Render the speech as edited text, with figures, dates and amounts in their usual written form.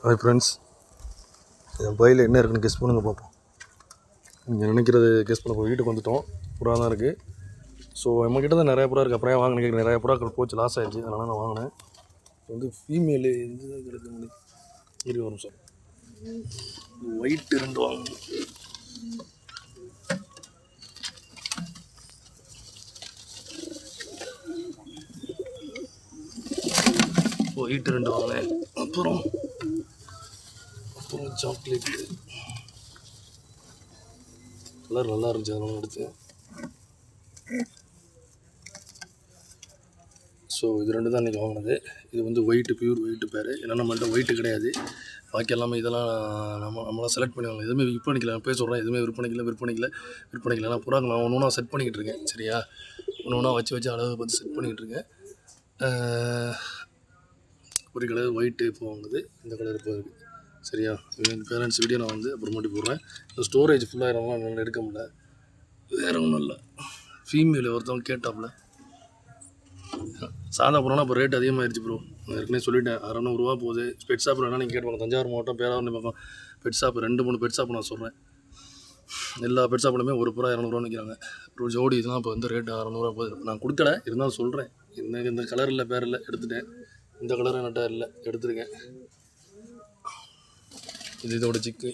Hi friends, என் பையில் என்ன இருக்குன்னு கெஸ் பண்ணுங்க பார்ப்போம். நீங்கள் நினைக்கிறது கெஸ் பண்ண வீட்டுக்கு வந்துவிட்டோம். புறா தான் இருக்குது. ஸோ நம்மக்கிட்ட தான் நிறையா புறா இருக்குது. அப்புறம் வாங்கினேன், நிறையா புறாக்கள் போச்சு, லாஸ் ஆகிடுச்சு. அதனால் நான் வாங்கினேன். வந்து ஃபீமேலு எந்த கிடைக்க முடியும் இரு ஒரு நிமிஷம். ஒயிட்டு 2 வாங்கணும். ஒயிட்டு 2 வாங்கினேன். அப்புறம் சாக்லேட்டு கலர் நல்லா இருந்துச்சு, அதனால எடுத்தேன். ஸோ இது 2 தான் இன்றைக்கி வாங்கினது. இது வந்து ஒயிட்டு, பியூர் ஒயிட்டு பேர். ஏன்னா நம்மள்ட்ட ஒயிட்டு கிடையாது. பாக்கி எல்லாமே இதெல்லாம் நம்மளாம் செலக்ட் பண்ணி வாங்கலாம். எதுவுமே விற்பனைக்கல, நான் போய் சொல்கிறேன், எதுவுமே விற்பனைக்கல. நான் புறாங்க நான் ஒன்று ஒன்றா செட் பண்ணிக்கிட்டு இருக்கேன். சரியா, ஒன்று ஒன்றா வச்சு அளவு பார்த்து செட் பண்ணிக்கிட்டு இருக்கேன். ஒரு கலர் ஒயிட்டு இப்போ வாங்குது, இந்த கலர் இப்போ இருக்குது. சரியா, பேரண்ட்ஸ் வீடியோ நான் வந்து அப்புறமாட்டி போடுறேன். இந்த ஸ்டோரேஜ் ஃபுல்லாக என்னால் எடுக்க முடியல, வேறு ஒன்றும் இல்லை. ஃபீமேல் ஒருத்தவங்க கேட்டாப்புல சாதா புறானா இப்போ ரேட் அதிகமாகிடுச்சு ப்ரோ. நான் ஏற்கனவே சொல்லிட்டேன், 600 போகுது. பெட் ஷாப் வேணால் நீங்கள் கேட்டுப்பாங்க. தஞ்சாவூர் மாவட்டம் பேராவூர் பக்கம் பெட் ஷாப் 2-3 பெட் ஷாப் நான் சொல்கிறேன். எல்லா பெட் ஷாப்லையுமே ஒரு புறா 200 நிற்கிறாங்க. ஒரு ஜோடி இதெல்லாம் இப்போ வந்து ரேட்டு 600 போகுது. நான் கொடுக்கல, இருந்தாலும் சொல்கிறேன். இந்த கலர் இல்லை, பேர் இல்லை, எடுத்துட்டேன். இந்த கலர் என்கிட்ட இல்லை, எடுத்துருக்கேன். இது இதோட சிக்கு.